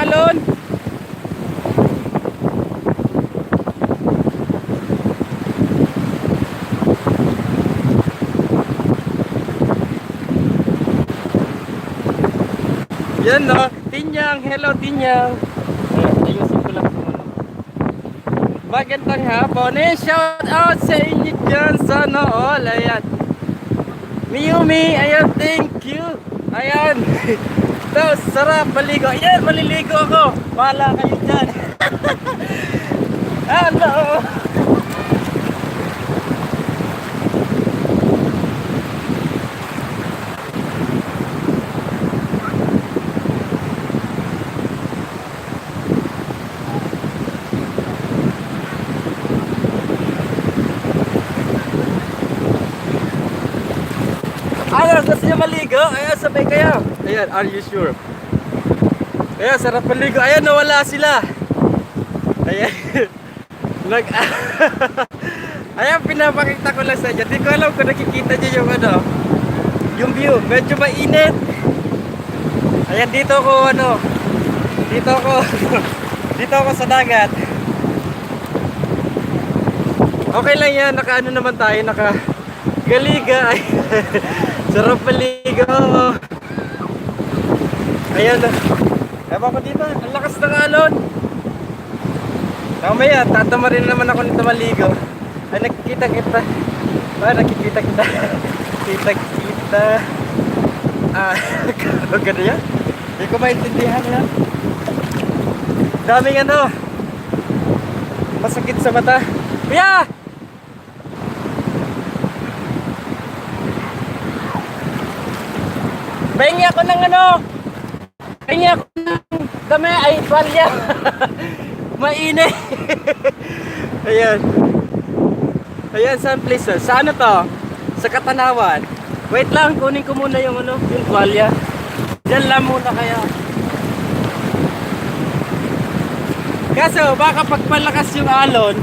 alon. Yan no, Tinyang, hello Tinyang. Ayan, ayusin ko lang kung ano. Magandang hapon eh, shout out sa inyo dyan, sana all. Ayan, Miyumi, ayan, thank you. Ayan, ito, sarap maligo. Ayan, maliligo ako. Bahala kayo dyan. Hello. Ano, gusto niyo maligo? Ayan, sabay kayo. Ayan, are you sure? Ayan, sarap maligo. Ayan, nawala sila. Ayan. Ayan, pinapakita ko lang sa inyo. Di ko alam kung nakikita niyo yung ano, yung view. Medyo mainit. Ayan, dito ko ano, dito ko dito ako sa dagat. Okay lang yan, naka ano naman tayo, naka galiga. Sarap maligo. Ayan. Ewan ko dito. Ang lakas ng alon. Mamaya, tatama rin naman ako nito maligo. Ay, nakikita kita. Nakikita kita. Kita. Gano'n yan? Hindi ko maintindihan yan. Daming ano. Masakit sa mata. Kuya! Pahingi ako ng ano? Pahingi ako ng dami ay palya. Mainit. Ayan. Ayan, saan place? Sa ano to? Sa Katanawan. Wait lang, kunin ko muna yung ano, yung palya. Diyan lang muna kaya. Kaso, baka pagpalakas yung alon,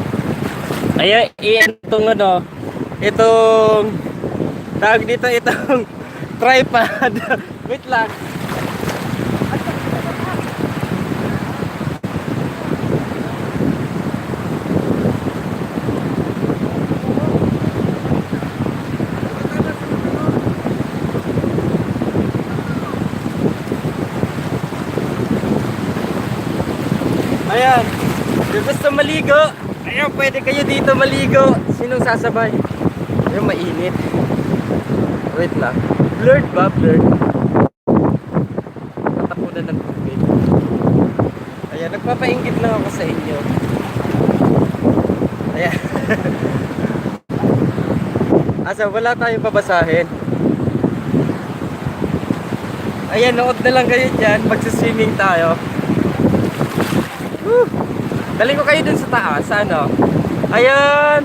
ayan, itong ano, itong tawag dito, itong tripod. Wait lang. Ayan. Kung gusto maligo, ayan, pwede kayo dito maligo. Sinong sasabay? Ayun, mainit. Wait lang. Blurred ba? Blurred. Natapunan ng tubig. Ayan, nagpapainggit lang ako sa inyo. Ayan. Asa, wala tayong babasahin. Ayan, nood na lang kayo dyan. Magsiswimming tayo. Woo! Dali ko kayo dun sa taas. Ano? Ayan.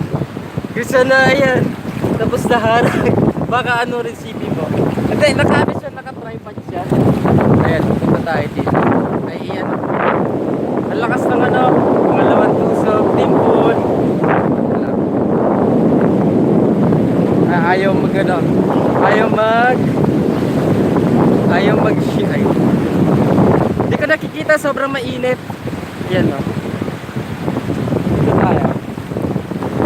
Gusto na, ayan. Tapos na harang. Baka ano recipe mo. Hindi, naka-ano siya, naka-tripod siya. Ayan, pupunta tayo dito. Ay, ayan. Ang lakas ng ano, pangalawang tusok, timpon. Ayaw mag ano, ayaw mag ay. Hindi ko nakikita, sobrang mainit. Ayan no. Dito tayo.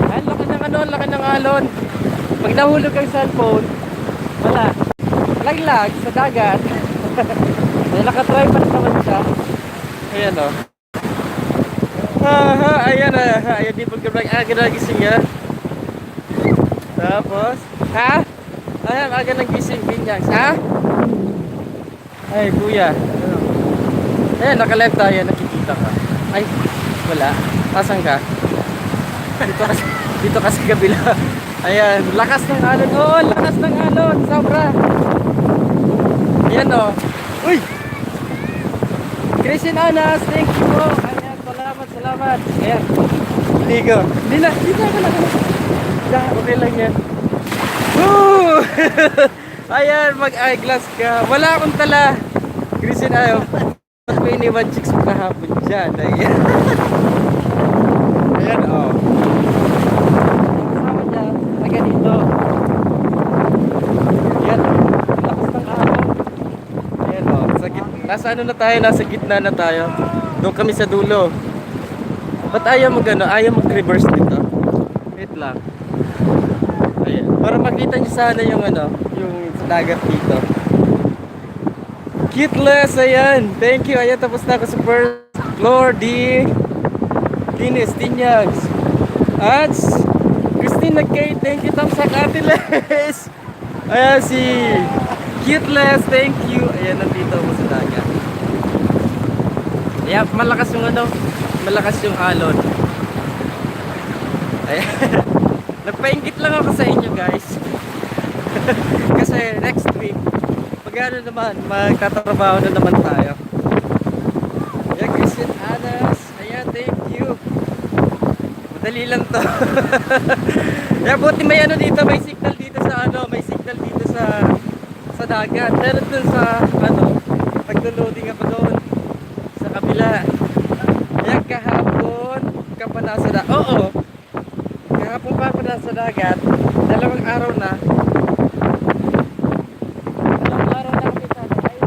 Ay, laki ng ano, laki ng alon. Pag nahulog ang cellphone, wala. Laglag sa dagat. Ay, naka-tripod naman siya. Ayan o. Ayan na. Ayan, di pagkabrag. Ginagising niya. Tapos, ha? Ayan, aga ng gising. Binyang. Ha? Ay, kuya. Ayan, naka-left tayo. Nakikita ka. Ay, wala. Asan ka? Dito kasi kabila. Ayan, lakas ng alon. Oh, lakas ng alon. Sobra. Ayan o. Uy! Christian Anas, thank you po. Ayan, salamat. Ayan. Ligo. Hindi na ako na. Okay lang yan. Woo! Ayan, mag-eyeglass ka. Wala akong tala. Christian, ayaw. Mas may iniwan chicks mo kahapon dyan. Ayan. Ayan, oh. Kasama niya. Taga dito. Ayan. Lakas ng araw. Ayan, oh. Sa gitna. Nasa ano na tayo, nasa gitna na tayo. Doon kami sa dulo. Ba't ayaw mo gano'n? Ayaw mag-reverse dito? Wait lang. Ayan. Para makita nyo sana yung ano, yung dagat dito. Cuteless, ayan. Thank you. Ayan, tapos na ako sa first floor. Dinis, Tinyags. At Christina K, thank you. Tamsak, Ate Les. Ayan, si Cuteless, thank you. Ayan, nandito ako sa dagat. Ayan, malakas yung ano, malakas yung alon. Ayan. Nagpaingit lang ako sa inyo, guys. Kasi next week, magano naman, magtatrabaho na naman tayo. Ayan, Christian Anas. Ayan, thank you. Madali lang to. Ayan, buti may ano dito, may signal dito sa ano, may signal dito sa dagat. Pero dun sa ano, pag-loading ako doon sa kabila. Ayan, kahapon ka pa nasa dagat. Oo. Kahapon pa ako nasa dagat. Dalawang araw na. Dalawang araw na kami sa dagat.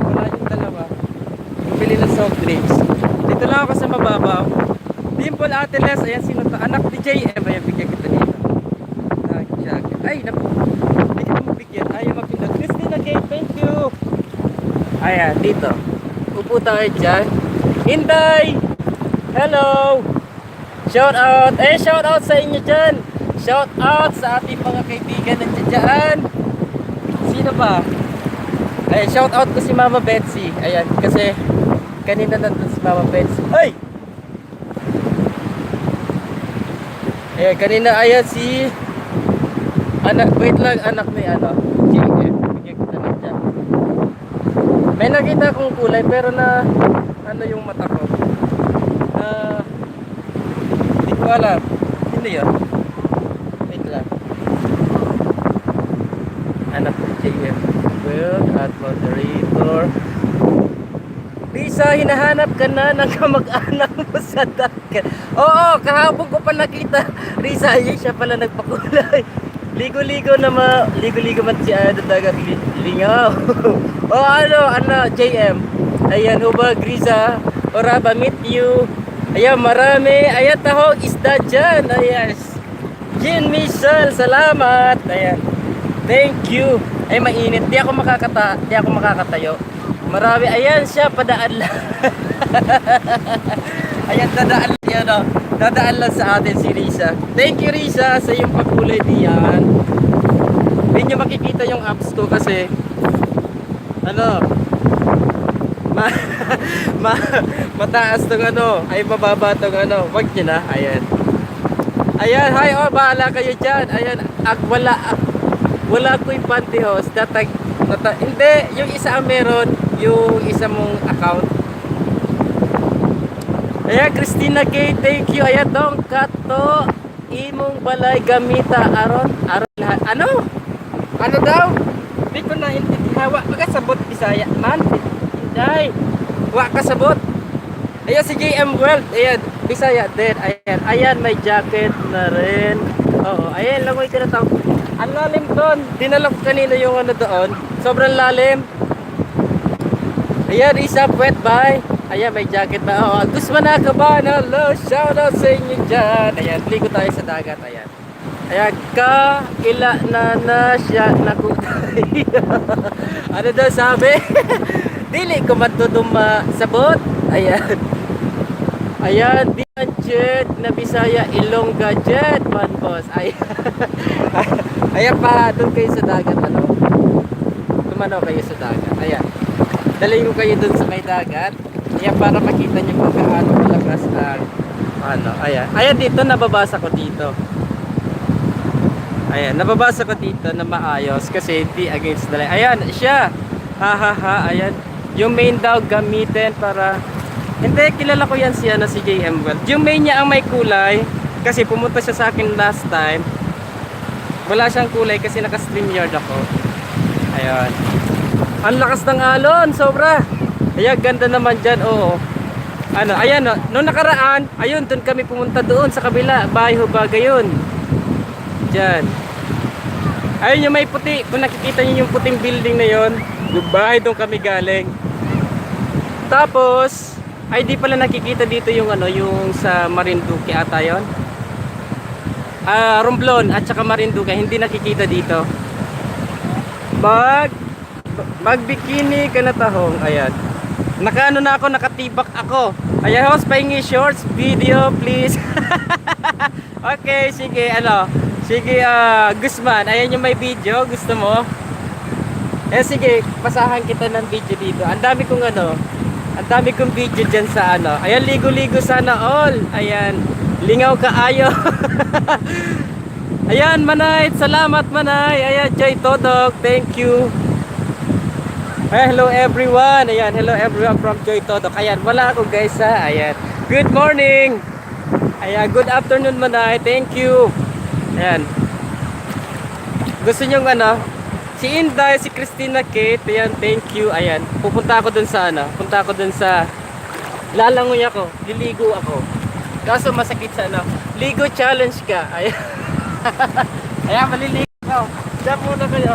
Wala yung dalawa. Bumili ng soft drinks. Dito lang ako sa mababaw. Dimple, Ate Les. Ayan, sino to? Anak ni JM. Ayan, bigyan kita dito. Ay, naku. Hindi kita mabigyan. Ayaw mapindot. Christina Kate, thank you. Ayan, dito. Upo tayo dyan. Hinday! Hello! Shout out! Eh, shout out sa inyo dyan! Shout out sa ating mga kaibigan na dyan! Sino ba? Ayan, shout out ko si Mama Betsy. Ayan, kasi kanina nandun si Mama Betsy. Ay! Ayan, kanina ayan si anak, wait lang, anak ni ano, JM. Bigyan kita na dyan. May nakita akong kulay pero na ano yung mata ko. Hindi ko alam. Hindi yun. Wait lang. Anak ni JM. Well, at moderator. Lisa, hinahanap ka na ng kamag-anak mo sa dagat. Oo, kahapon ko pa nakita. Risa, yun siya pala nagpakulay. Ligo-ligo na ligo-ligo man si ano dagat lingaw. Oh, ano, JM. Ayan, hubag, Risa. Oraba, meet you. Ayan, marami. Ayan, tahong isda dyan. Ayan. Jean Michelle, salamat. Ayan. Thank you. Ay, mainit. Di ako makakatayo. Marami. Ayan siya, padaan lang. Ayan, dadaan yan, no? Dadaan lang sa atin si Risa. Thank you, Risa, sa iyong pagkulay diyan. Hindi nyo makikita yung abs ko kasi ano, mataas tong ano, ay mababa tong ano. Wag nyo na, ayan. Ayan, hi, oh, bahala kayo dyan. Ayan, wala ko yung pantyhose. Hindi, yung isa ang meron, yung isa mong account. Ayan, Christina K, thank you. Ayan, dong kato imong balay gamita aron lahat. Ano daw? Hindi ko na intindihan. Wa kasabot Bisaya man. Hinday. Wa kasabot. Ayan si JM World. Ayan, Bisaya din. Ayan, may jacket na rin. Oo, ayan, langoy ka na tao. Ang lalim doon. Dinala ko kanina yung ano doon. Sobrang lalim. Ayan, isa wet bye. Ayan, may jacket na. Oh, Guzman Akaban. Hello, shout out sa inyo dyan. Ayan, ligo tayo sa dagat. Ayan. Ayan, ila na siya nakutay. Ano daw sabi? Dili ko matuduma sabot. Ayan. Ayan, di jet na Bisaya Ilongga jet man boss. Ayan. Ayan pa, doon kayo sa dagat ano. Tumanaw kayo sa dagat. Ayan. Dalhin ko kayo doon sa may dagat. Ayan, para makita niyo kung gaano kalakas ang ano. Ayan. Ayan, dito nababasa ko dito. Ayan, nababasa ko dito na maayos kasi hindi against the line. Ayan, siya. Ayan. Yung main daw gamitin para hindi, kilala ko yan si JM World. Yung main niya ang may kulay kasi pumunta siya sa akin last time. Wala siyang kulay kasi naka-StreamYard ako. Ayan. Ang lakas ng alon, sobra. Ayan, ganda naman dyan, oo. Ano, ayan, no, noong nakaraan, ayun, doon kami pumunta doon sa kabila. Bahay Hubaga yun. Dyan. Ayun yung may puti. Kung nakikita niyo yung puting building na yon, yung bahay doon kami galing. Tapos, ay di pala nakikita dito yung ano, yung sa Marinduque ata yon. Romblon at saka Marinduque, hindi nakikita dito. Magbikini ka na tahong. Ayan. Nakaano na ako, nakatibak ako. Ayan, host, pahingi shorts, video please. Okay, sige, ano. Sige, Guzman, ayan yung may video, gusto mo? Eh sige, pasahan kita ng video dito. Ang dami kong ano, ang dami kong video dyan sa ano. Ayan, ligo-ligo sana all. Ayan, lingaw ka ayo. Ayan, Manay, salamat Manay. Ayan, Joy Todok, thank you. Ay, hello everyone. Ayan, hello everyone from Joy Todok. Ayan, wala ako guys ha. Ayan, good morning. Ayan, good afternoon Manay, thank you. Ayan. Gusto nyo ano? Si Inday, si Christina Kate. Ayan, thank you. Ayan. Pupunta ako dun sa ano? Punta ako dun sa lalangoy ako. Liligo ako. Kaso masakit sa ano? Ligo challenge ka. Ayan. Ayan, maliligo ako. Diyan muna kayo.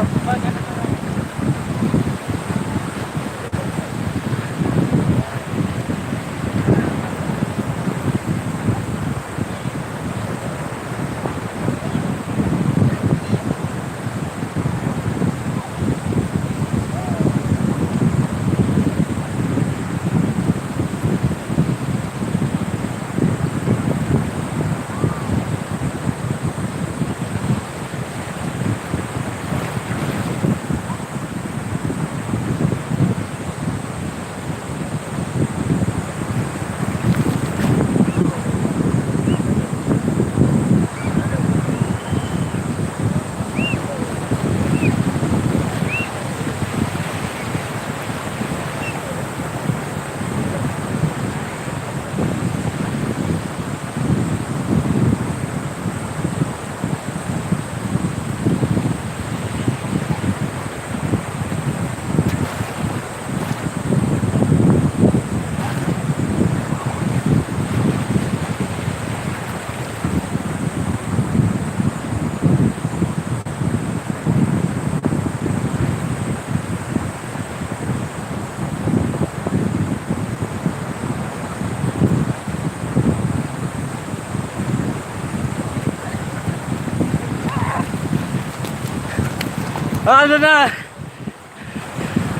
Ano na?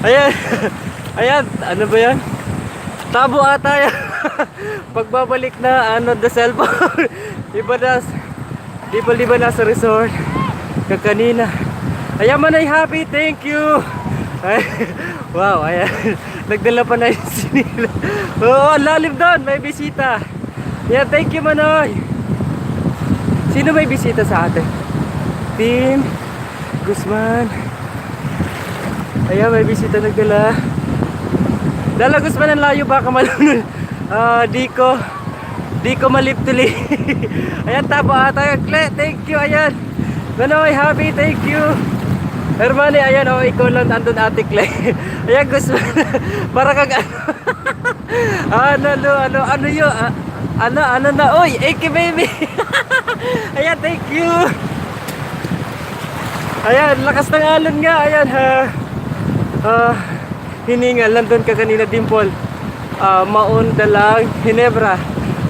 Ayan. Ayan, ano ba yan? Tabo ata yan. Pagbabalik na ano, the cellphone. Iba na, di ba nasa resort kakanina. Ayan, Manay happy, thank you. Ay, wow, ayan. Nagdala pa na yung sinila. Oo, lalim doon, may bisita. Ayan, thank you Manoy. Sino may bisita sa atin? Team Guzman. Ayan, may bisita nagdala. Dala Guzman, ang layo baka malunod. Di ko maliptuli. Ayan, tabo ata. Thank you, ayan. Manoy, happy, thank you. Hermane, ayan, oh, ikaw lang andun ate Clay. Ayan, Guzman. Para kag ano yun? Ano na, oy, AK baby. Ayan, thank you. Ayan, lakas ng alon nga. Ayan, hiningal. Nandun ka kanina, Dimple. Maundalang, Hinebra.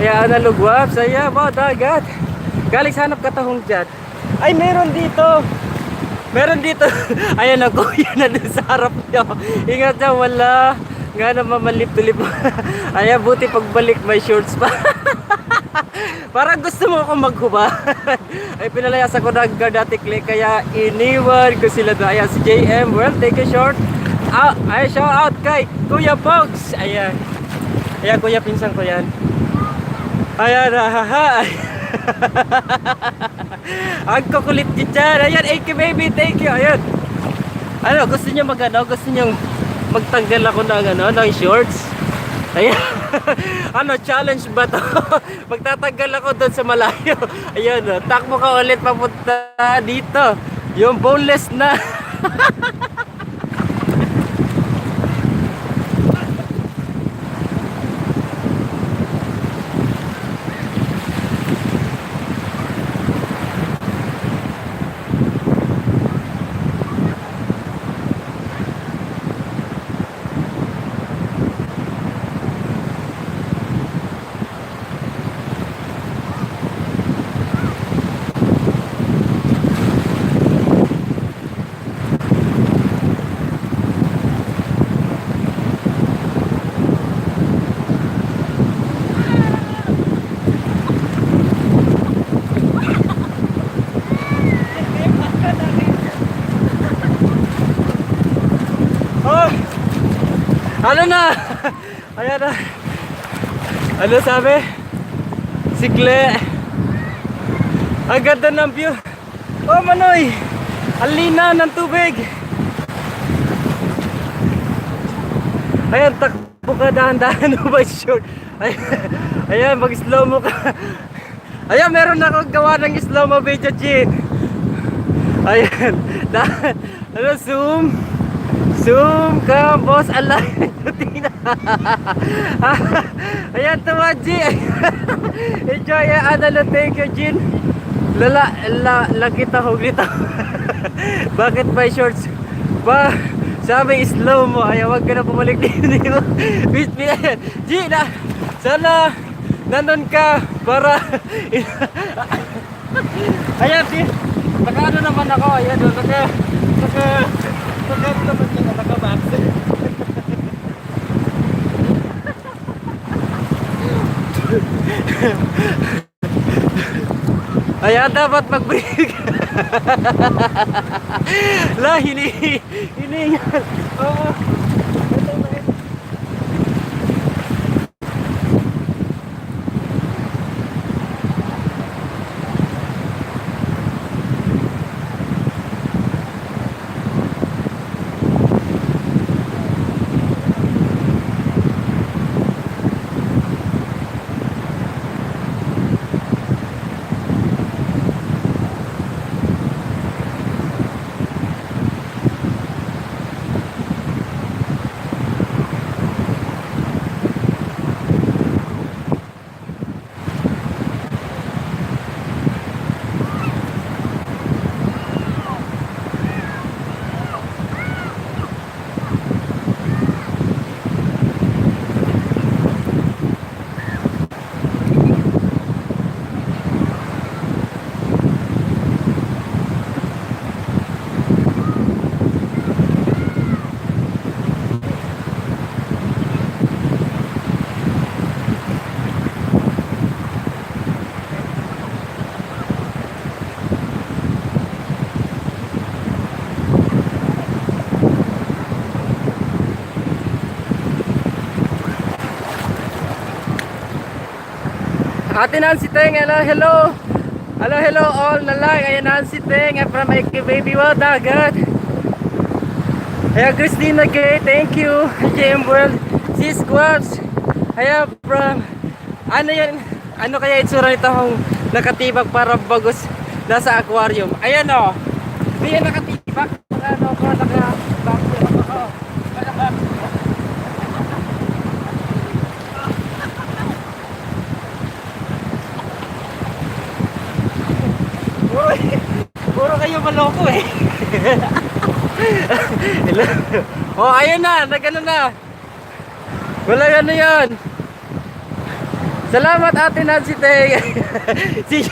Ayan, nalugwaps. Ayan, wow, dagat. Galing sa hanap katahong dyan. Ay, meron dito. Meron dito. Ayan, ako, yan na dun sa harap nyo. Ingat nyo, wala. Nga naman malip-tulip. Ayan, buti pagbalik may shorts pa. Parang gusto mo akong maghubad. Ay, pinalayas ako ng guard ate Clay, kaya iniwan ko sila doon. Ayan, si JM, well, take a short. Ay, shout out kay Kuya Pogs. Ayan. Ayan, kuya, pinsan ko yan. Ayan, hahaha. Ang kukulit nyo dyan. Ayan, AK baby, thank you. Ayan. Ano, gusto nyo gusto nyo magtanggal ako ng shorts? Ayan. Ano, challenge ba to? Magtatanggal ako doon sa malayo. Ayan, takbo ka ulit papunta dito. Yung boneless na. Ano na? Ayan na. Ano sabi? Sikle. Ang ganda ng view. Oh Manoy, ang lina ng tubig. Ayan, takbo ka dahan-dahan mo ba short. Ayan, mag slow mo ka. Ayan, meron akong gawa ng slow mo video, Jin. Ayan, ano, zoom. Zoom ka, boss. Alay. Ayan, tuwa, Jin. Enjoy, ano, thank you, Jin. Lagita huglita. Bakit may shorts? Ba, sabi slow mo. Ay, wag ka na pumalik dito. Gina, sana nandun ka para ayan, naka-ano naman ako. Ayan, naka naman ka, naka-max. Ayan, dapat mag-break. La, hiningal. Oo. Ate Nancy Teng, hello. Hello all na like. Ayan, Nancy Teng from my baby wow, dagat. Ayan, Christina K, thank you. JM World, Sis Squabs. Ayan, from ano yan, ano kaya itsura nito kung nakatibak para bagus nasa aquarium. Ayan o, hindi yan nakatibak. Ano ko, nakatibak ako. Puro kayo maloko eh. Oh, ayun na, nagano na. Wala ano yan. Salamat Ate Nancy Teng. Si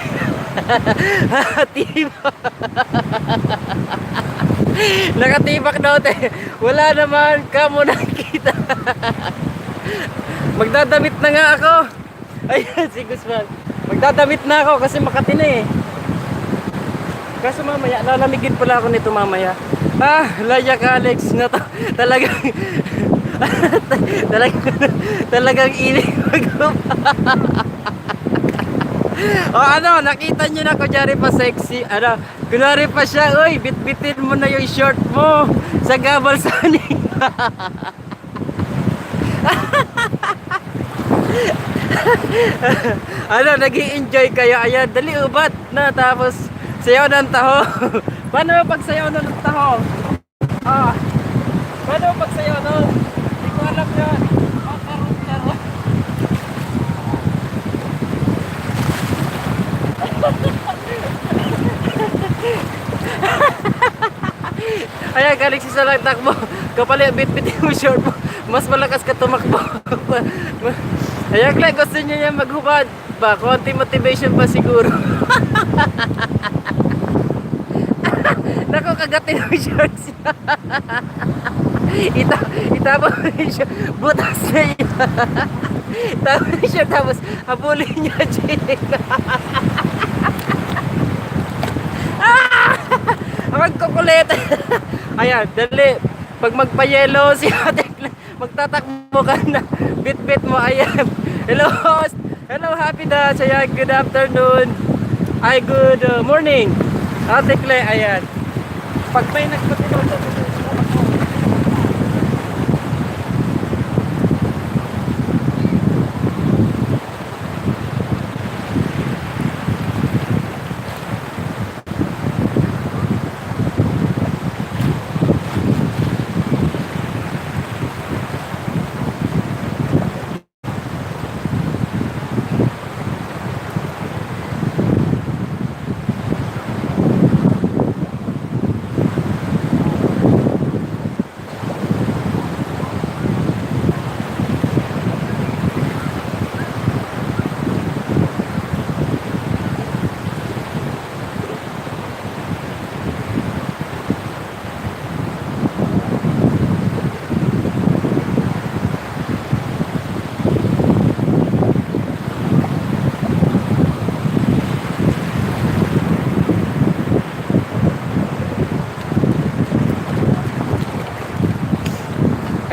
Tibak. Nakatibak daw te. Wala naman kamo nakita. Magdadamit na nga ako. Ayun si Guzman. Magdadamit na ako kasi Makati na eh. Kaso mamaya, lalamigin pala ako nito mamaya. Ah, layak Alex na to. Talagang talagang inig mag-upa. O ano, nakita nyo na kunyari pa sexy. Ano, kunyari pa siya, uy, bitbitin mo na yung short mo sa gabal saning. Ano, nag-i-enjoy kayo. Ayan, dali ubat na tapos sayaw ng taho. Paano pag sayaw ng taho? Ah, paano pag sayaw nun? Hindi ko alam yun. Oh, karo. Ayan, Alex, isa lang takbo. Kapali, bit-bitin mo short mo. Mas malakas ka tumakbo. Ayan, Clay, gusto niya yan maghubad. Ba, konti motivation pa siguro. Nako, kagatin mo shorts. Itapon mo yung short. Butas na yun. Itapon mo yung short, tapos habulin niya, Jake. Magkukulit. Ayan, dali. Pag magpa-yellow si ate, magtatakbo ka na. Bit-bit mo, ayan. Hello, host. Hello, Happy Dutch. Ayan, good afternoon. Ay, good morning. Ate Cle, ayan. Pag may nagpatulog,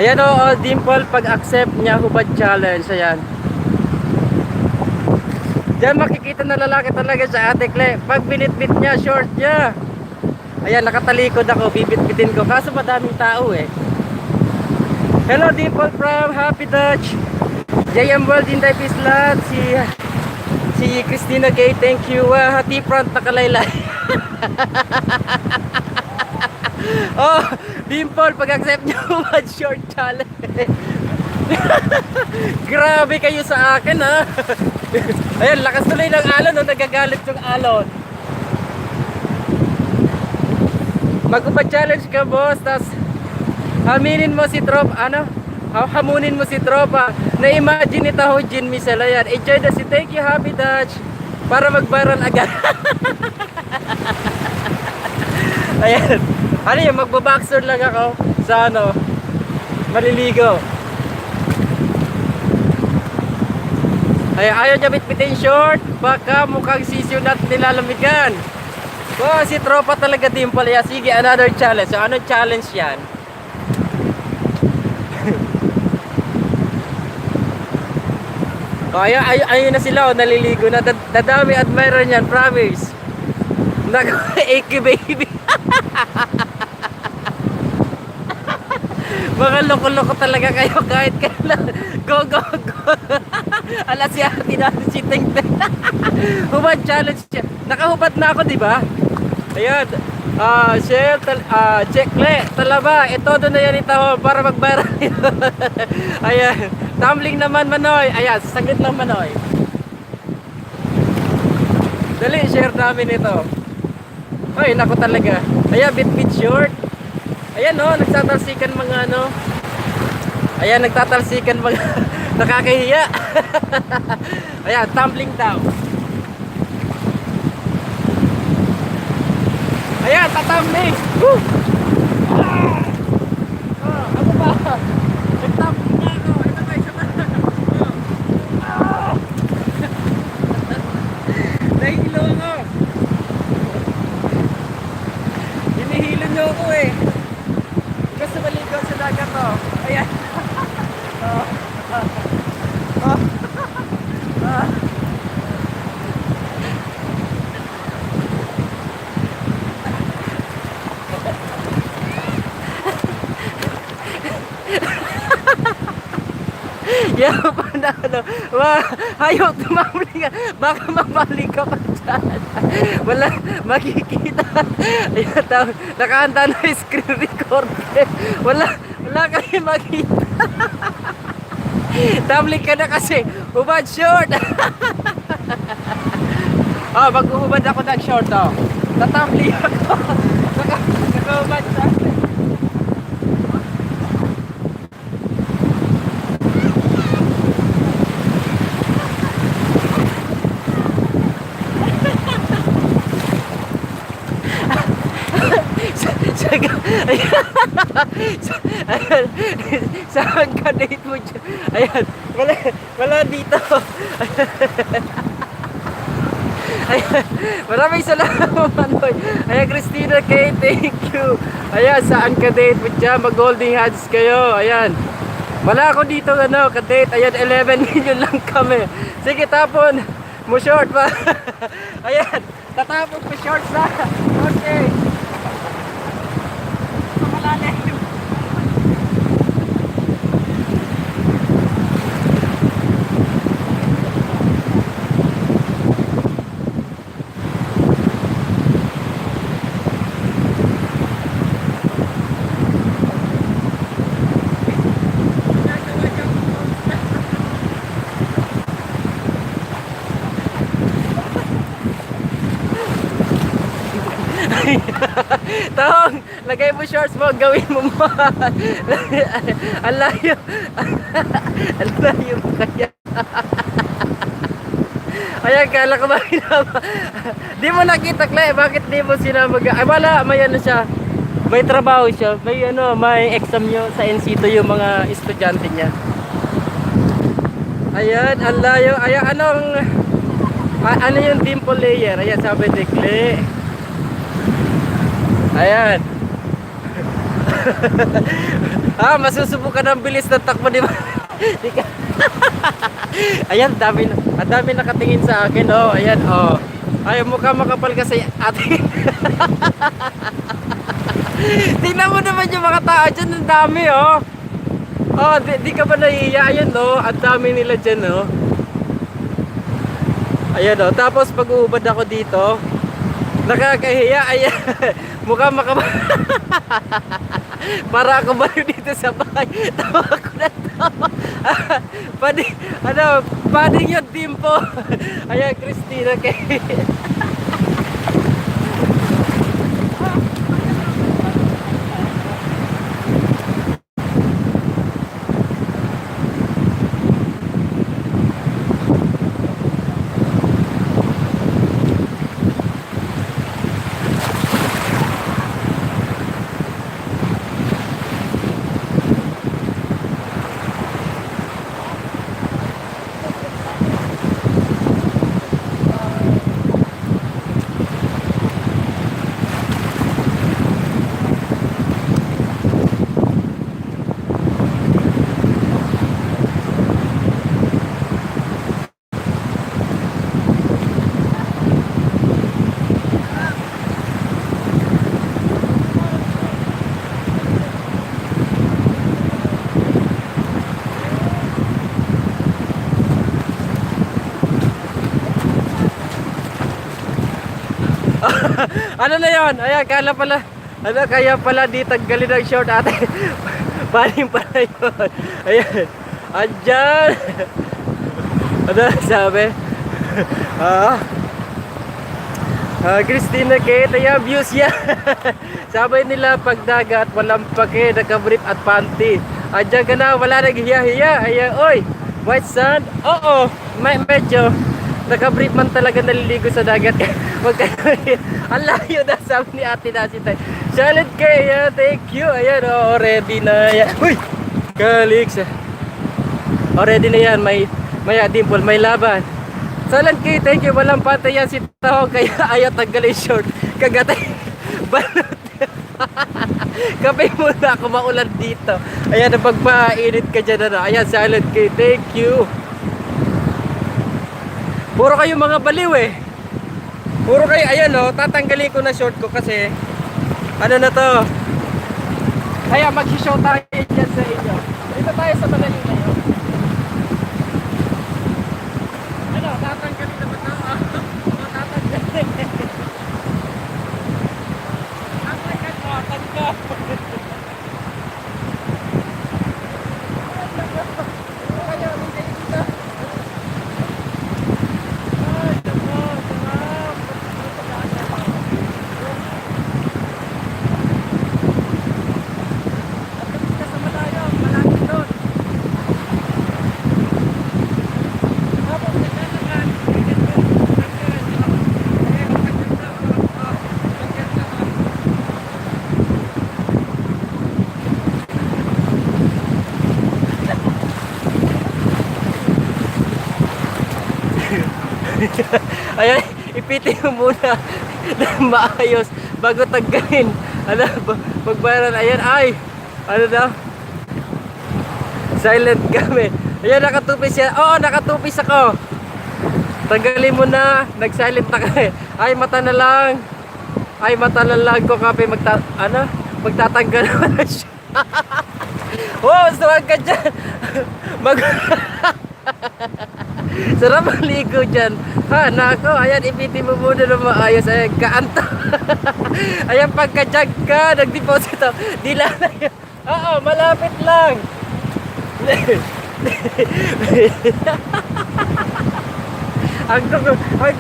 ayan o, Dimple, pag-accept niya hubad challenge, ayan. Diyan makikita na lalaki talaga sa Ate Cle. Pag binitbit niya, short niya. Ayan, nakatalikod ako, bibit-bitin ko. Kaso madaming tao eh. Hello, Dimple from Happy Dutch. JM World Inday Pislat. Si Christina Gay, thank you. Hati front nakalaylay. Oh, Dimple, pag-accept nyo one short challenge. Grabe kayo sa akin, ha. Ayun, lakas tuloy ng alon, no? Nagagalit yung alon. Mag-upad challenge ka, boss. Tas haminin mo si tropa, hamunin mo si tropa. Na-imagine ito ho, Jin Misel. Ayan, enjoy the si thank you, Happy Dutch. Para mag-viral agad. Ayan. Ano yun, magbaboxer lang ako sa maliligo. Ay, ayaw niya bitbitin short. Baka mukhang sisiyo natin nilalamigan. Oh, si tropa talaga, Dimple. Yeah, sige, another challenge. So, anong challenge yan? Oh, ayun na sila, naliligo na. Dadami admirer niyan, promise. AK baby. Mga loko-loko talaga kayo kahit kailan. Go, go, go. Ala si ate natin si Ting Ting. Hubad challenge siya. Nakahubad na ako, di ba? Ayan. Checkle, talaba. Ito doon na yan ito para mag-viral. Ayan. Tumbling naman, Manoy. Ayan, saglit lang, Manoy. Dali, share namin ito. Ay, nako talaga. Ayan, bit short. Ayan nagtatalsikan mga Ayan, nagtatalsikan mga nakakahiya. Ayan, tumbling down. Ayan, tatumbling. Woo! Ano ba? Nagtumbling na ako. Ito ba, isa ba? Nahihilo ako. Hinihilo nyo ako eh. Gusto maligo sa dagat to. Ayan. Yan pa na ayaw tumambling ka. Baka mabalik ka pa dyan. Wala makikita. Ayan, nakahanda na yung screen recorder. Wala kayo makita. Tumbling ka na kasi. Hubad short. Mag-uhubad ako ng short. Tatumbling ako. Nakahubad short. Saan ka date mo dyan? Ayan, wala dito. Ayan, maraming salamat, Manoy. Ayan, Christina K, thank you. Ayan, saan ka date mo dyan? Mag-holding hands kayo. Ayan. Wala ako dito ano, kadate. Ayan, 11 million lang kami. Sige, tapon. Mo short pa. Ayan, tatapon ko shorts na. Okay. Malalim. Tong, lagay mo shorts mo, gawin mo man. Ang layo. Ang layo mo kaya. Ayan, kala ko ba sinama? Di mo nakita, Clay, bakit di mo sinama? Ay, wala, may ano siya. May trabaho siya. May ano, may exam nyo sa NC2 yung mga estudyante niya. Ayan, ang layo. Ayan, anong ano yung dimple layer? Ayan, sabi ni Clay. Ayan. Masusubukan ang bilis ng takbo, di ba? Di ka. Ayan, ang dami nakatingin sa akin. Oh, ayan, oh. Ay, mukha makapal kasi ate. Tingnan mo naman yung mga tao dyan, ang dami, oh. Oh, di ka ba nahihiya? Ayan, oh, ang dami nila dyan, oh. Ayan, oh. Tapos pag-uubad ako dito, nakakahiya. Ayan. Mukha makapal. Para ako baliw dito sa bahay. Tawa ko na tawa. Pading yung timpo. Ayan, Christina kay. Ano na yon? Ayan, kaya pala di tanggalin ang short ate. Paling pala yun. Ayan. Andyan. Ano sabi? Christina Kate, ayan, views yan. Sabi nila pag dagat, walang pake, nakabrief at panty. Andyan ka na, wala naghiya-hiya. Ayan, oy, white sand. Oo, medyo. Nakabrief man talaga naliligo sa dagat. Wag ka ang layo na, sabi ni ate na si Tay. Charlotte Kay, thank you. Ayan, oh, ready na yan. Uy, Kalix. Oh, ready na yan. May dimple, may laban. Charlotte Kay, thank you. Walang patay yan si Taho, kaya ayaw tanggalin short. Kagatay. Balot. Kapay muna ako, maulan dito. Ayan, pagpainit ka dyan. Ano. Ayan, Charlotte Kay, thank you. Puro kayo mga baliw eh. Puro kayo, ayan o, tatanggalin ko na short ko kasi ano na to. Kaya mag-show tayo dyan sa inyo. Dito tayo sa malayo na yun. Ano, tatanggalin na ba ito? Tatanggalin. Tatanggalin mo, tanggal. Ayan, ipitin mo muna ng maayos bago tanggalin. Ano, pagbayaran, ayan, ay, ano daw? Silent kami. Ayan, nakatupis siya. Oo, nakatupis ako. Tanggalin mo na. Nag-silent na kami. Ay, mata na lang. Ay, mata na lang ko kape magtatanggal na siya. Oh, suwag ka dyan. Sarap maligo dyan. Ha, nako. Ayan, ipiti mo muna na maayos. Ayan, kaanto. Ayan, pagka-jog ka, nag-deposito. Dila na yun. Oo, malapit lang. Ang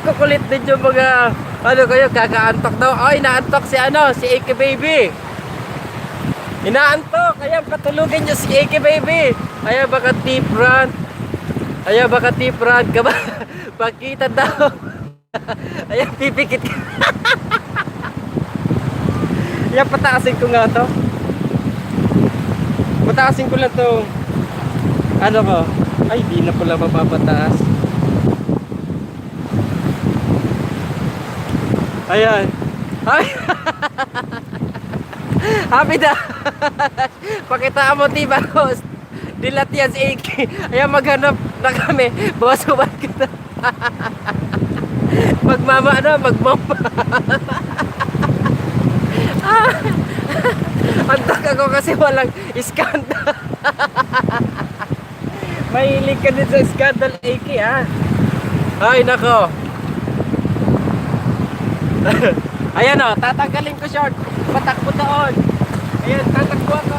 kukulit din yung mga ano kayo, kakaantok daw. Ay, naantok si Ike Baby. Inaantok, kaya patulugin nyo si Ike Baby. Kaya baka tip run. Ka ba? Pakita daw. Ayan, pipikit ka. Ayan, pataasin ko nga to. Pataasin ko lang to. Ano ko? Ay, di na pala mapapataas. Ayan. Ay. Happy na. Pakitaan mo, Tiba Host. Dilat yan si Iki. Ayan, maghanap na kami. Bawasuban kita. Magmama. Antak ako kasi walang iskandal. Mahilig ka din sa iskandal, Iki, ha? Ay, nako. Ayan o, tatanggalin ko short. Patakbo doon. Ayan, tatakbo ako.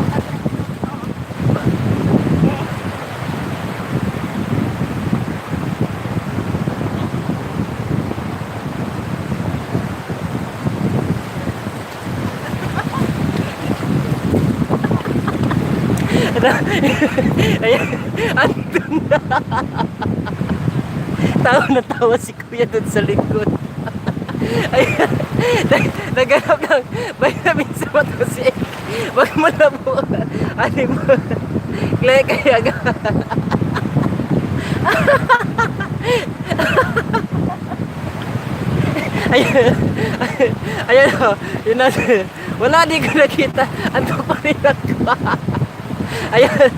Ayan, andun na. Tawa na tawa si Kuya dun sa likod. Ayan, naghanap ng vitamin sa mata si Ike. Wag mo na po. Ano mo? Kaya ga. Ayan o. Yun na. Wala, di ko nakita. Ano pa rin ako? Ayan.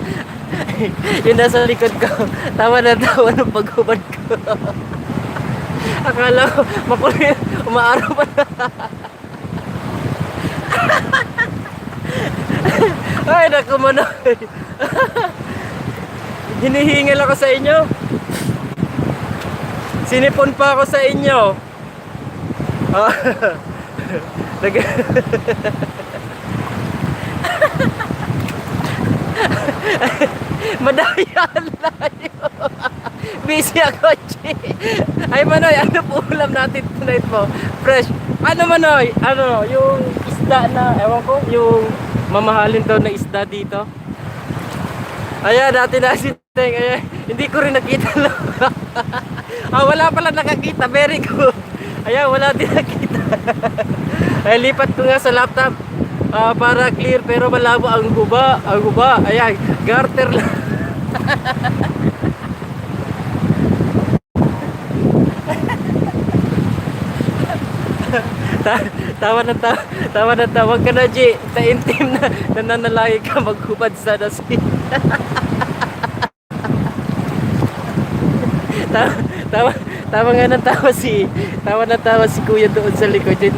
Yun nasa likod ko. Tawa na tawa ng paghubad ko. Akala ko makulit. Umaaraw pa na. Ay, naku manoy. Hinihingal ako sa inyo. Sinipon pa ako sa inyo. Madaya layo. Busy ako, Chi. Ay, Manoy, ano po ulam natin tonight po? Fresh. Ano, Manoy? Ano, yung isda na, ewan ko, yung mamahalin daw na isda dito. Ayan, dati na si Teng. Ayan, hindi ko rin nakita lang. Wala pala nakakita. Very good. Ayan, wala din nakita. Ay, lipat ko nga sa laptop. Para clear, pero malabo ang guba. Ayan, garter lang. Tawa na tawag ka na, G. Taintim na nananalagi ka maghubad sa nasi. Tawa nga ng tawa si Kuya doon sa likod. Yung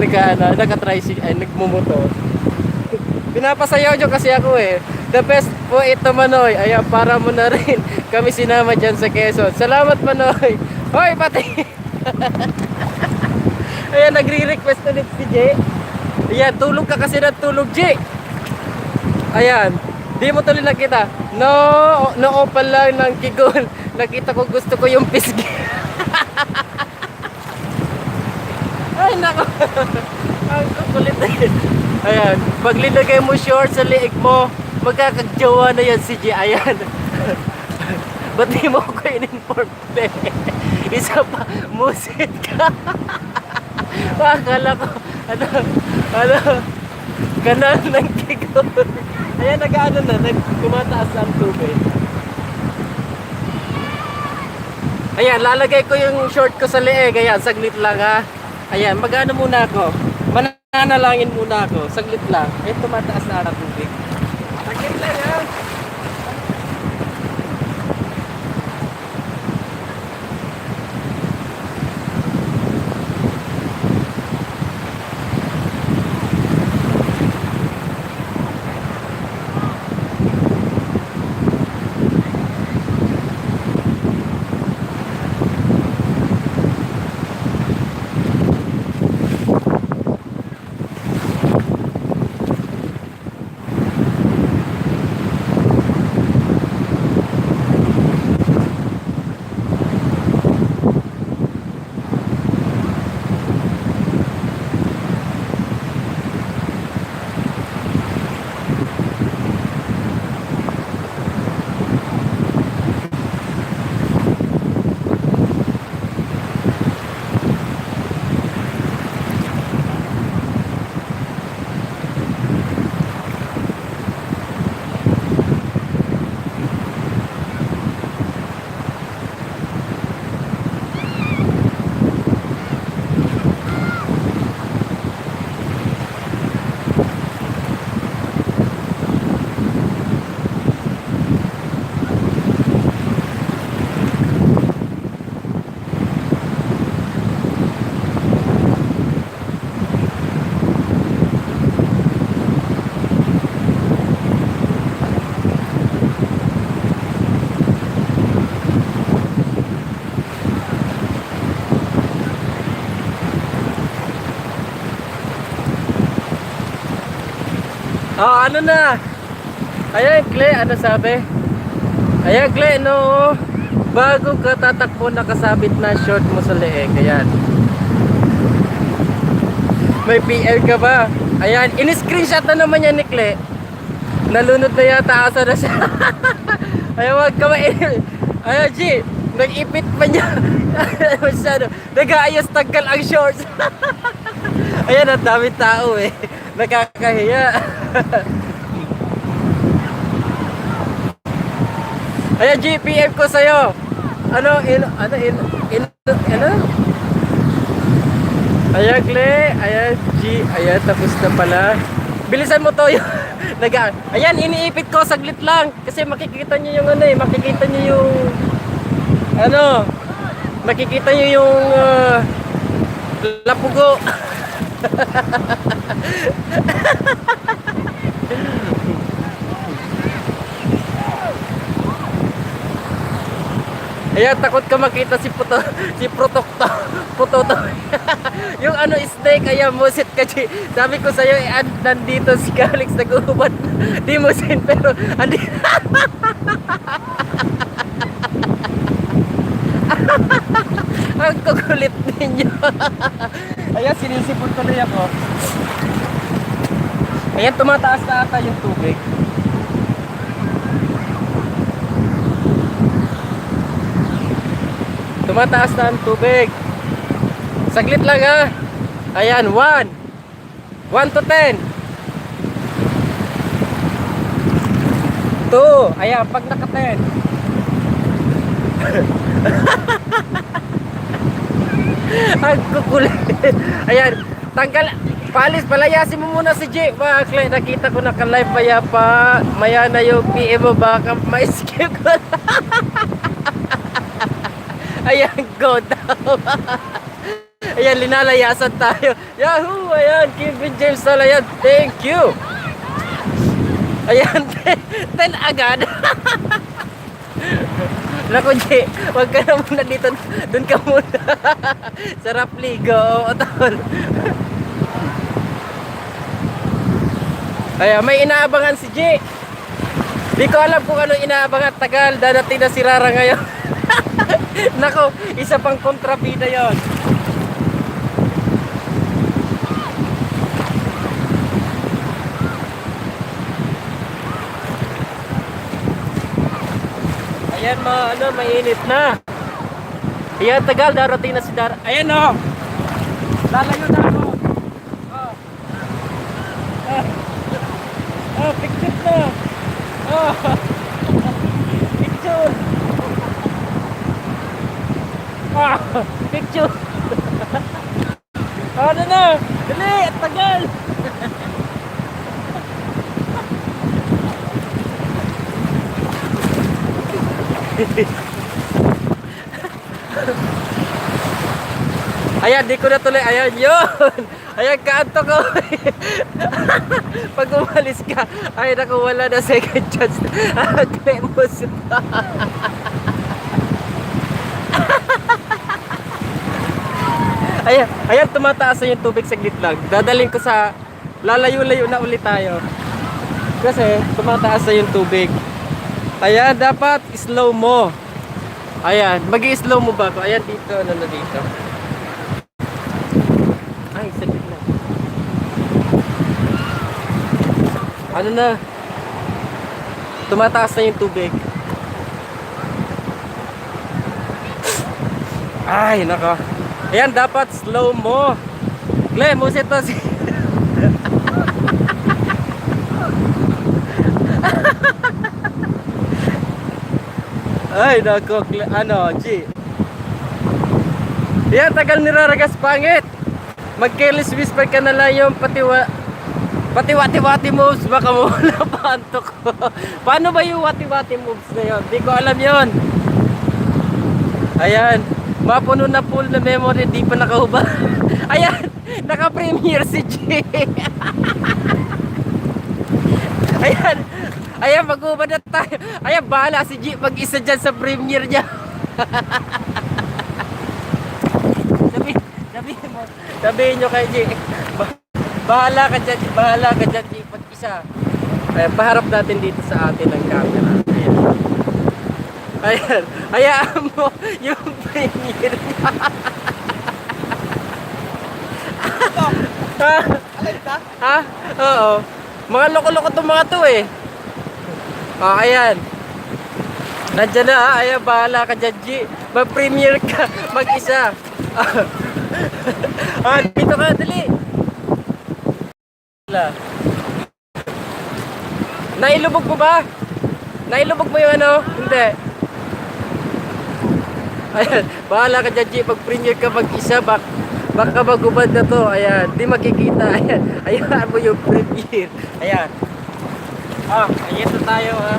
naka-tricycle, ay nagmumotor. Pinapasayaw nyo kasi ako eh. The best po ito, Manoy. Ayan, para mo na rin kami sinama dyan sa Quezon. Salamat, Manoy. Hoy, pati. Ayan, nagre-request ulit si Jay. Ayan, tulog ka kasi ng tulog, Jay. Ayan, di mo tuloy nakita. No opal lang ng kigol. Nakita ko, gusto ko yung pisgi. Ay, nako. Ang kukulit na yun. Ayan, pag linagay mo short sa liig mo, magkakagjawa na yan si Jay. Ayan. Ba't di mo ko in-inform? Isa pa, musit ka. Akala ko, kanal ng kigol. Ayan, kumataas ang tubig. Ayan, lalagay ko yung short ko sa leeg. Ayan, saglit lang ha. Ayan, mag-ano muna ako. Mananalangin muna ako. Saglit lang. Ayan, tumataas na ang tubig. Saglit lang ha. Oh, ano na? Ayan, Gle, ano sabi? Ayan, Gle, no. Bago ka tatakbo, nakasabit na short mo sa leeg. Ayan. May PR ka ba? Ayan, in-screenshot na naman yan ni Gle. Nalunod na yata, asa na siya. Ayan, wag ka Ayan, G, nag-ipit pa niya. Masyado. Nag-aayos tanggal ang shorts. Ayan, ang dami tao eh. Nakakahiya. Ayan, G, PM ko sa'yo. Ano? Ayan, Gle. Ayan, G. Ayan, tapos na pala. Bilisan mo to yung Ayan, iniipit ko saglit lang kasi makikita niyo yung ano eh, makikita niyo yung ano, makikita niyo yung lapugo. Ayan, takot ka makita si Protokto. Putoto. Yung ano, snake, ayan, musit ka, G. Sabi ko sa'yo, nandito si Calix, nag-uubad. Di musin, pero, andi. Ang kukulit ninyo. Ayan, sinisipon tuloy ako. Ayan, tumataas na ata yung tubig. Tumataas na ang tubig. Saglit lang ha. Ayan, 1 to 10. 2. Ayan, pag naka-10. Ang kukulit. Ayan, tanggal. Palayasin mo muna si J. Bakit nakita ko naka-live pa. Maya na yung PM mo, baka ma-skip ko. Ayan, go down. Ayan, linalayasan tayo. Yahoo! Ayan, Kevin James Talayan. Thank you. Ayan, 10 agad. Naku, J, wag ka na muna dito. Doon ka muna. Sarap ligo. O, tol. Ayan, may inaabangan si J. Di ko alam kung ano inaabangan. Tagal, dadating na si Rara ngayon. Nako, isa pang kontrabida yon. Ayan, mainit na. Ayan, tagal, darating na si Dara. Ayan o. Lalayo na ako. Picture na. Picture. Picture. Ano na? Dali, at tagal. Ayan, di ko na tuloy. Ayan, yun. Ayan, kaanto ko. Pag umalis ka, ay naku, wala na second chance. Clemos. Ayan, tumataas na yung tubig saglit lang. Dadalhin ko sa lalayo-layo na ulit tayo. Kasi tumataas na yung tubig. Ayan, dapat slow mo. Ayan, mag-i-slow mo ba ako? Ayan, dito, ano na dito. Ay, saglit lang. Ano na? Tumataas na yung tubig. Ay, nako. Ayan, dapat slow mo. Gle, musit to si... Ay, nako, ano, G. Ayan, tagal niraragas, pangit. Mag-careless whisper ka na lang yung wati-wati moves. Baka mawala pa antok ko. Paano ba yung wati-wati moves na yun? Di ko alam yun. Ayan. Mapuno na full na memory, di pa nakahubad. Ayan, naka-premiere si G. Ayan, ayan, mag-ubad na tayo. Ayan, bahala si G mag-isa dyan sa premiere niya. Sabihin mo, sabihin nyo kay G. Bahala ka dyan, G, mag-isa. Ayan, paharap natin dito sa atin ang camera. Ayan. Ayan. Hayaan mo yung premier. Ha? Ha? Oo. Mga loko-loko itong mga to eh. Oh, ayan. Nandiyan na ha. Ayan, bahala ka dyan, G. Mag-premiere ka. Mag-isa. Ah, dito ka, dali. Nailubog mo ba? Nailubog mo yung ano? Hindi. Ayan, bahala ka dyan, G. Mag-premiere ka mag-isa. Baka magubad na to. Ayan, di makikita. Ayan, ayan mo yung premiere. Ayan. Ah, ayan na tayo ha.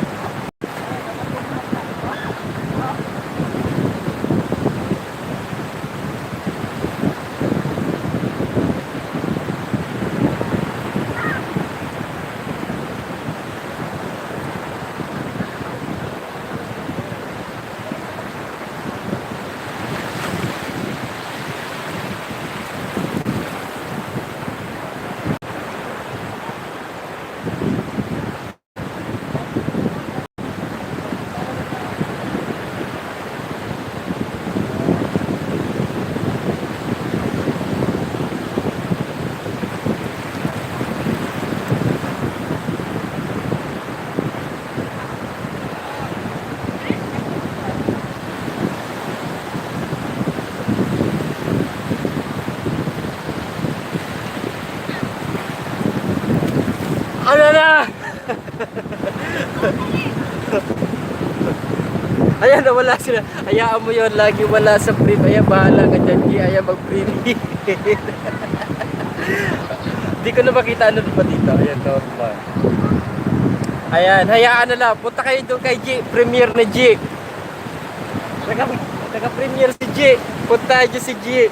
Ano na? Ayan, nawala sila. Hayaan mo yun, lagi wala sa free. Ayan, bahala ka dyan, G. Ayan, mag-free. Hindi ko na makita ano pa dito. Ayan, to. Ayan, hayaan na lang. Punta kayo doon kay G. Premiere na G. Naka-premiere si G. Punta nyo si G.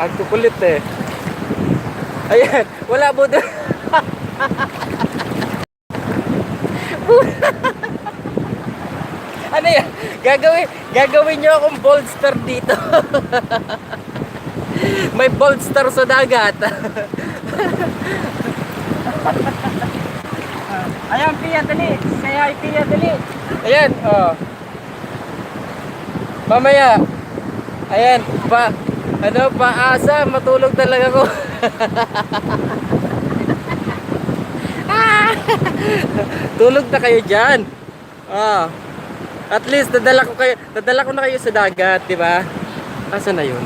Ang kukulit eh. Ayan, wala mo doon. Ano yan? Gagawin nyo akong bold star dito. May bold star sa dagat. Ayan, Pia, dali. Kaya, Pia, dali. Ayan, oh. Mamaya. Ayan, paasa, matulog talaga ko. Tulog na kayo dyan. Ah. At least dadala ko na kayo sa dagat, di ba? Asa na 'yun?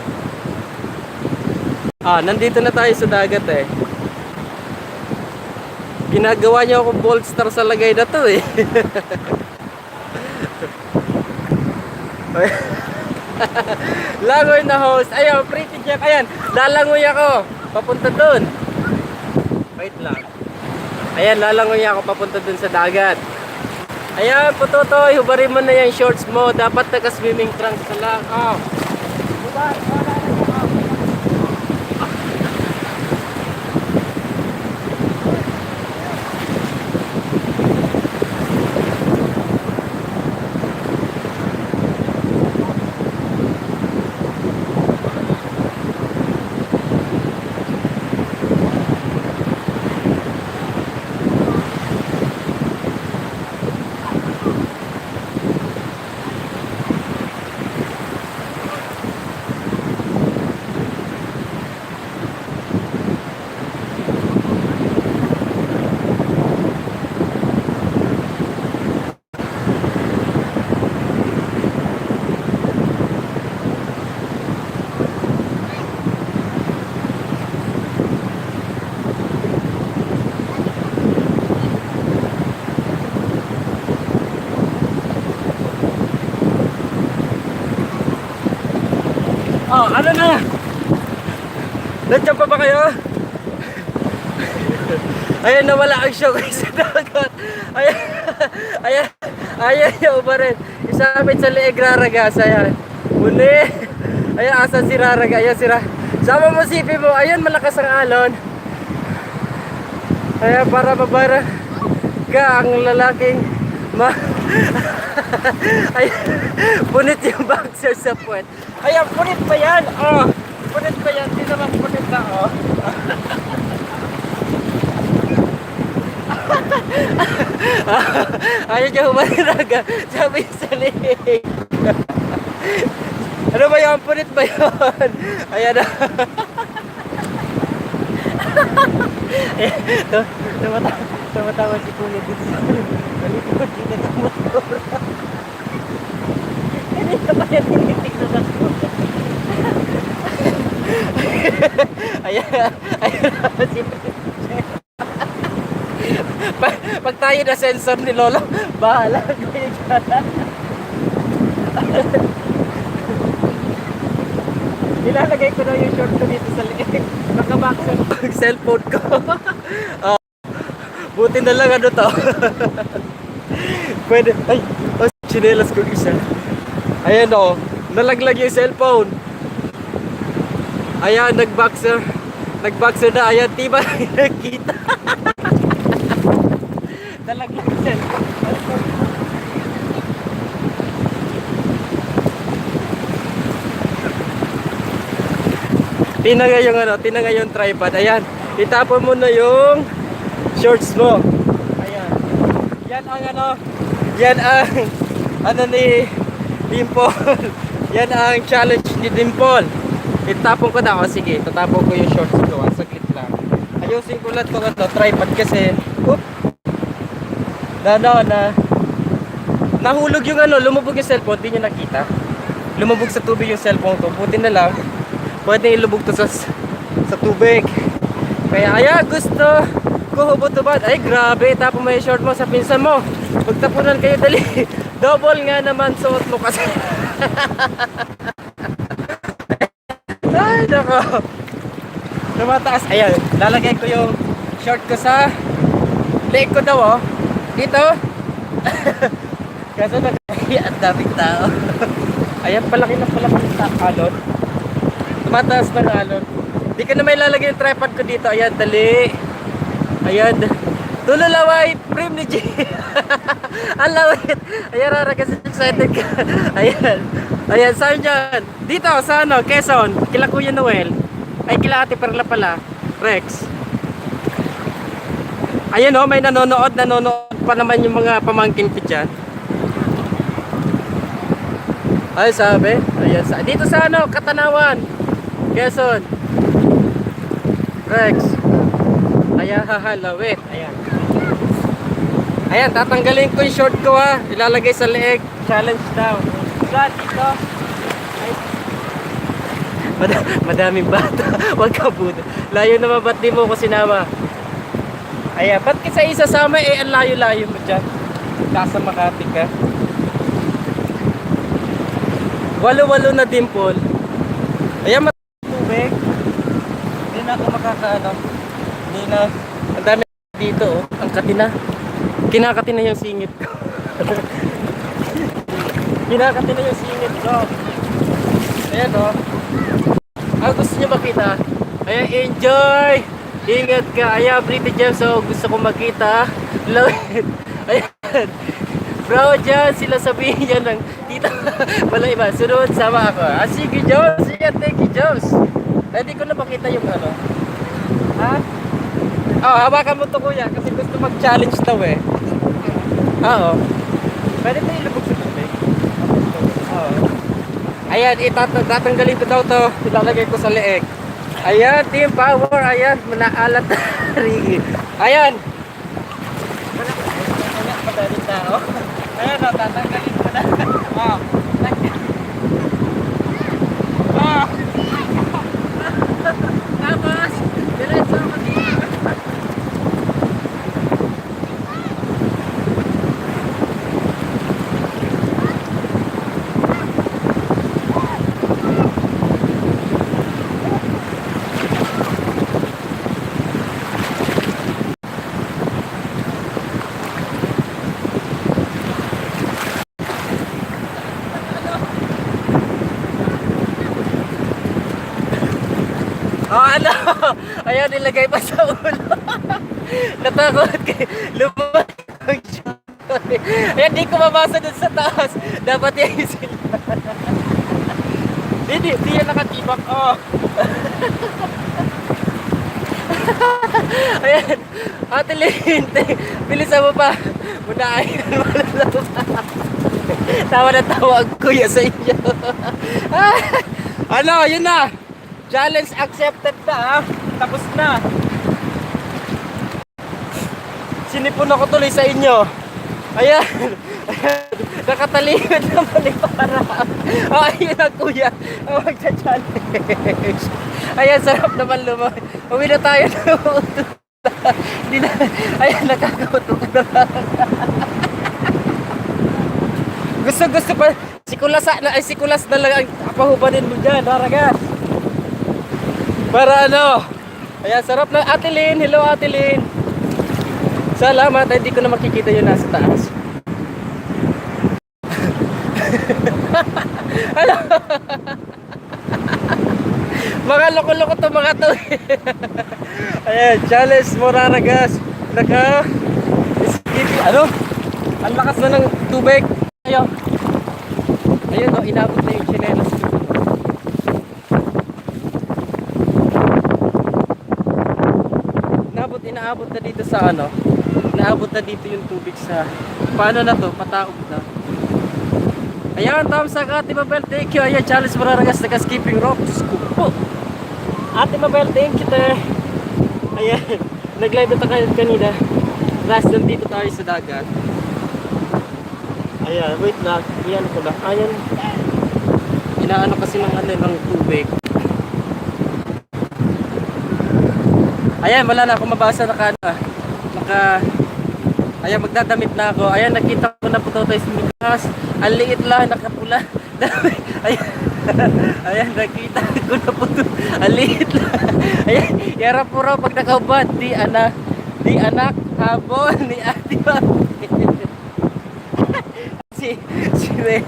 Ah, nandito na tayo sa dagat eh. Ginagawa niyo ako bold star sa lagay na 'to eh. Langoy na host. Ayun, pretty Jack. Ayan, lalangoy ako. Papunta doon. Wait lang. Ayan, lalangoy ako papunta doon sa dagat. Ayan, Putotoy, hubarin mo na yung shorts mo. Dapat naka-swimming trunks na lang. Oh. Oh, ano na? Nandiyan pa ba kayo? Ayan, nawala ang show guys sa dagat. Ayan yung ubarin. Isabit sa liig raragas. Ayan. Muli. Ayan, asan si Raraga? Ayan si Raraga. Sama mo sipi mo. Ayan, malakas ang alon. Ayan, para mabara ka ang lalaking ayan, punit yung boxer sa puwet. Ayan, punit pa yan. Oh, punit pa yan. Di naman punit na, oh. Ayaw niya humanaga. Sabi sa liig. Ano ba yun? Punit ba yun? Ayan na. Tumatawa si Kuya dito sa malikod dito ng motor. Hindi ka pa yan tinitignan ako. Ayan na si pag tayo na sensor ni Lolo, bahala kayo dyan. Ilalagay ko na yung short ko dito sa liig. Nakaboxer yung cellphone ko. Buti na lang ano to. Pwede. Ay, chinelas ko isa. Ayan o, nalaglag yung cellphone. Ayan, nagboxer na. Ayan, tiba nakita. Nalaglag yung cellphone. Tinangay yung tripod. Ayan, itapon mo na yung shorts mo. Ayan. Yan ang ni Dimple. Yan ang challenge ni Dimple. Itapon ko na. O sige, tatapon ko yung shorts ko. Saglit lang. Ayusin ko lang itong tripod kasi nahulog yung lumubog yung cellphone. Di nyo nakita. Lumubog sa tubig yung cellphone ko. Buti na lang. Pwede ilubog to sa tubig. Kaya gusto ko hubot-hubad. Ay grabe, tapos may short mo sa pinsan mo. Magtapunan kayo dali. Double nga naman suot mo kasi. Ay nako. Tumataas. Ayan, lalagay ko yung short ko sa leg ko daw dito. Kasi nakahiya at daming tao. Ayan, palaki na alon. Tumataas na alon. Di ka na may lalagay yung tripod ko dito. Ayan, dali. Ayan. Tululaway, frame ni G. Ang lawit. Ayan, Rara, kasi excited ka. Ayan. Ayan, saan dyan? Dito, sa Quezon. Kila Kuya Noel. Ay, kila Ate Perla pala. Rex. Ayan may nanonood pa naman yung mga pamangkin ko dyan. Ay, sabi. Ayan, dito sa Katanawan. Quezon. Rex. Ayan, lawit. Ayan. Ayan, tatanggalin ko yung short ko ilalagay sa leeg. Challenge daw. God, dito. Ay. Madaming bata. Huwag ka buda. Layo naman, ba't di mo ko sinama? Ayan, ba't kita isasama ang layo-layo mo dyan? Nasa Makati ka. Walo-walo na Dimple. Ayan, tubig. Hindi na ako makakaano. Hindi na. Ang dami dito ang katina. Kinakatina yung singit ko. Kinakatina yung singit ko. Ayan gusto nyo makita. Ayan, enjoy. Ingat ka. Ayan, Pretty Gems. Gusto ko makita. Lawit. Ayan. Bro, dyan sila sabihin yan ng tita. Wala iba. Sunod, sama ako. Sige, Jones. Sige, thank you, Jones. Hindi ko na makita yung Ha? Hawakan mo to kuya. Kasi gusto mag-challenge daw Oo. Pwede mo ilubog sa tubig. Ayan, tatanggalin ko daw to. Ilalagay ko sa leeg. Ayan, team power. Ayan, manaalat na rigi. Ayan. Madaling tao. Ayan, tatanggalin ko na. Tapos, diretso ako dito. Ayan, nilagay pa sa ulo. Natakot kay lumabas. Ayan, di ko mabasa dun sa taas. Dapat yan sila. Di yan nakatibak. Ayan. Ate Lynn, bilisan mo pa. Munahin mo lang. Tawa na tawa ang kuya sa inyo. Ano, yun na. Challenge accepted na ha. Tapos na. Sinipon ako tuloy sa inyo. Ayan. Nakatalikod naman ni para. Oh, ayun na kuya. Oh, magcha-challenge. Ayan, sarap naman lumay. Uwi na tayo na. Hindi na. Ayan, nakakautok na lang. Gusto pa. Sikulas na lang ang pahubanin mo dyan, Haragas. Para ano. Ayan, sarap na. Ate Lynn, hello Ate Lynn. Salamat, hindi ko na makikita yun nasa taas. Ano? Mga loko-loko to mga to. Ayan, challenge mo Haragas. Ano? Ang lakas na ng tubig. Ayun o, inabot na yung chinelas. Inaabot na dito sa ano. Inaabot na dito yung tubig sa paano na to, pataog na. Ayan, thumbs up Ate Mabel, thank you. Ayan, challenge mo Haragas, naka-skipping rope. Skupo. Ate Mabel, thank you te. Ayan, nag-live na tayo kanina. Last dito tayo sa dagat. Ayan, wait na. Ayan ko na. Ayan. Inaano kasi ng ano ng tubig. Ayan, wala na akong mabasa ayan, magdadamit na ako. Ayan, nakita ko na po tayo sa Mikas. Ang liit lang, nakapula. Ayan. Ayan, nakita ko na po ito. Ang liit lang. Ayan, yara po raw pag nakaubad. Di anak, habol ni Ate Mami. Si Rex.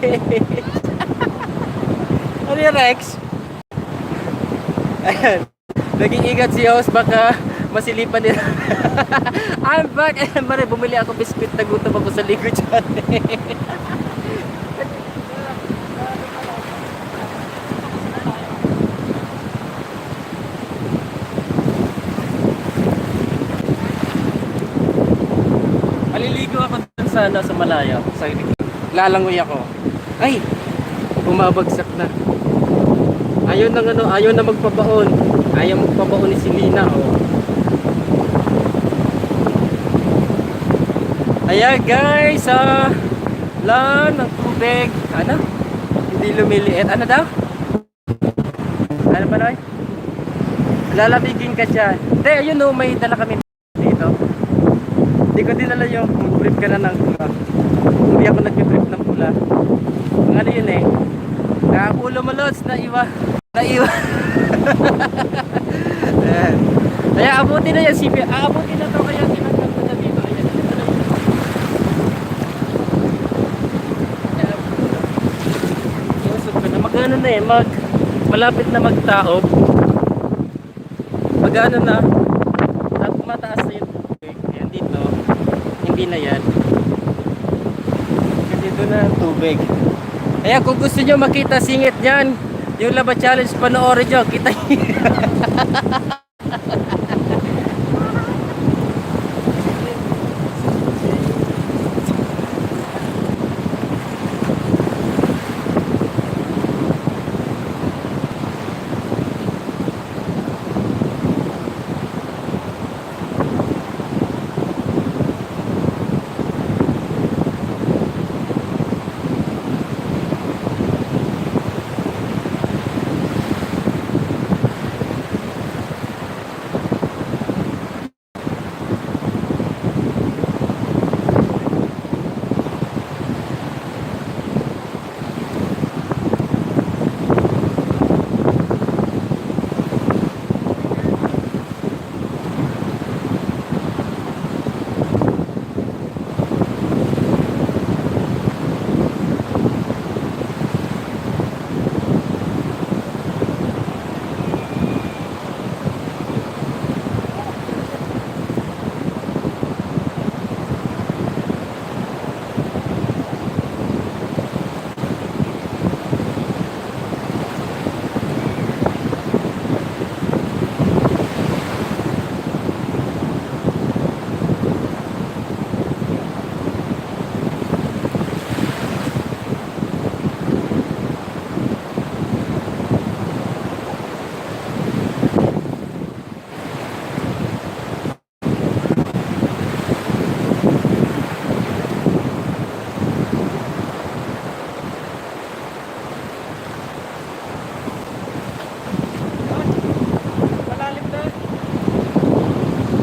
Ano yung Rex? Ayan. Naging ingat si host, baka masilipan nila. I'm back. Ayan, mare, bumili ako biskuit. Nagutom ako sa ligo dyan. Maliligo ako dun sa malayo. Lalangoy ako. Ay! Bumabagsak na. Ayaw na magpabaon. Ayaw magpabaon ni Selena, oh. Ayan guys, lan ng tubig. Ano? Hindi lumiliit. Ano daw? Ano ba Noy? Lalabigin ka siya. Hindi, ayun no, may dala kami dito. Hindi ko dinala yung brief ka na ng pula. Hindi ako nag-brief ng pula. Ang ano yun eh. Nakakulo mo lods, naiwa. Ayan. Kaya abutin na yan, CP. Abutin na to, kaya tinatap ko na dito. Ayan, dito na. Iusog ko na. Mag-ano na eh, malapit na magtaob. Mag-ano na. At mataas na yung tubig. Ayan dito. Hindi na yan. Kasi dito na ang tubig. Kaya kung gusto nyo makita singit dyan, yung Laba Challenge, panoorin nyo. Kita nyo.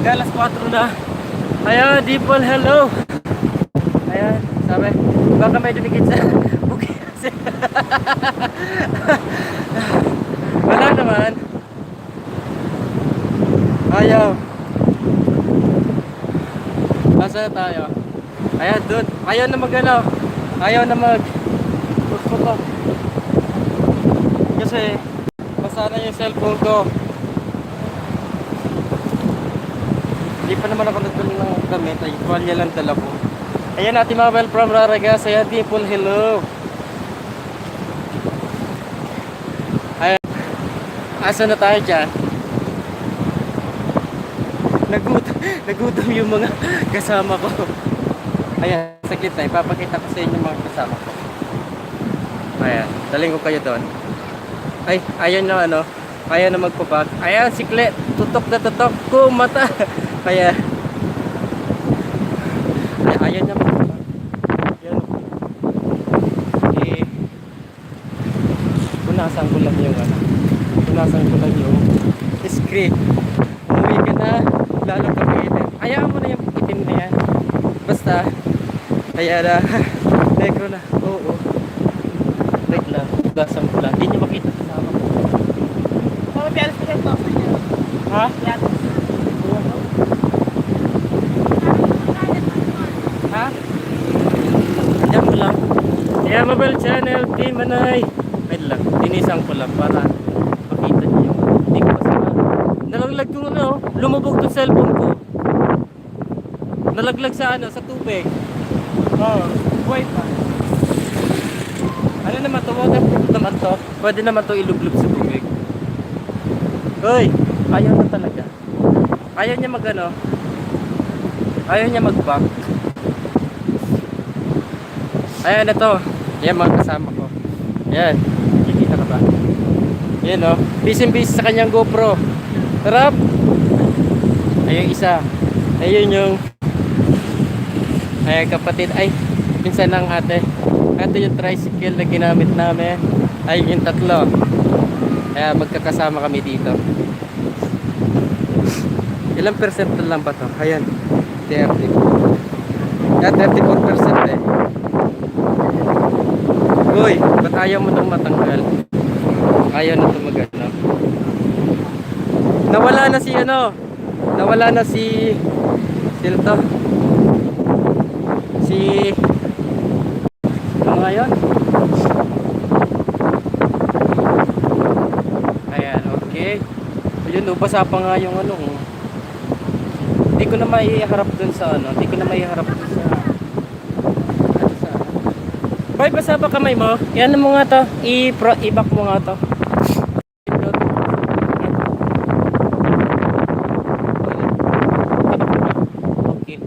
Galas 4 na. Ayan, Dimple, hello. Ayan, sabi, baka may dumikit sa bukid. Wala naman. Ayaw. Asa na tayo? Ayan, dun. Ayaw na mag ano. Ayaw na mag puto. Kasi basa na yung cellphone ko. Hindi pa naman ako nagdala ng gamit. Ay, tuwalya lang dala ko. Ayan natin mga well from Raragas. Ayan, Dimple, hello. Ayan. Asa na tayo dyan? Nagutom yung mga kasama ko. Ayan, saglit na. Ipapakita ko sa inyo mga kasama ko. Ayan, daling ko kayo doon. Ay, ayaw na ano. Ayaw na magpapag. Ayan, siklet. Tutok na tutok ko mata. Kaya ayaw na magpapag. Ayan. Eh, punasan ko lang yung ano. Punasan ko lang yung screen. Umuwi ka na. Lalo ka itim. Ayaw mo na yung itim na yan. Basta, kaya na. Negro na. Oo. Wait lang. Gasam ko lang. Hindi nyo makita kasama ko. Mga pianos ko kayo sa inyo. Ha? Pianos. Ha? Diyan mo lang. Ayan, mobile channel. Kay Manay. Wait lang. Tinisang ko lang para makita nyo yung hindi ko kasi nalaglag yung ano. Lumubog yung cellphone ko. Nalaglag sa ano, sa tubig. Oo. Buhay pa. Ano naman to? Waterproof naman to. Pwede naman to ilublob sa tubig. Hoy! Ayaw na talaga. Ayaw niya mag ano. Ayaw niya mag-back. Ayan na to. Ayan mga kasama ko. Ayan. Kikita ka ba? Ayan o. Busy sa kanyang GoPro. Sarap! Ayun isa. Ayun yung ay kapatid. Ay, pinsan ng ate. Ito yung tricycle na ginamit namin. Ay, yung tatlo. Kaya magkakasama kami dito. Ilang percent lang ba to? Ayan. 30. Yan, 34% eh. Uy, ba't ayaw mo nang matanggal? Ayaw na ito mag-ano. Nawala na si ano? Nawala na si... Sino to? Si... Ano nga yun? Ayan, okay. Ayun, basa pa nga yung ano. Hindi ko na maiharap dun sa ano. Hindi ko na maiharap dun sa... Boy, basa pa kamay mo. Yan mo nga to. I-back mo nga to. Okay.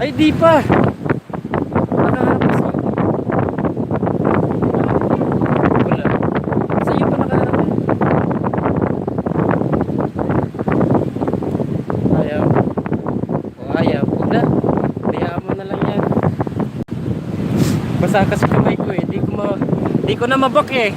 Ay, di pa. Nakaharap pa sa'yo. Wala. Sa'yo pa nakaharap. Ayaw. O ayaw. Huwag na. Hayaan mo na lang yan. Basa kasi kamay ko eh. Di ko na mabak eh.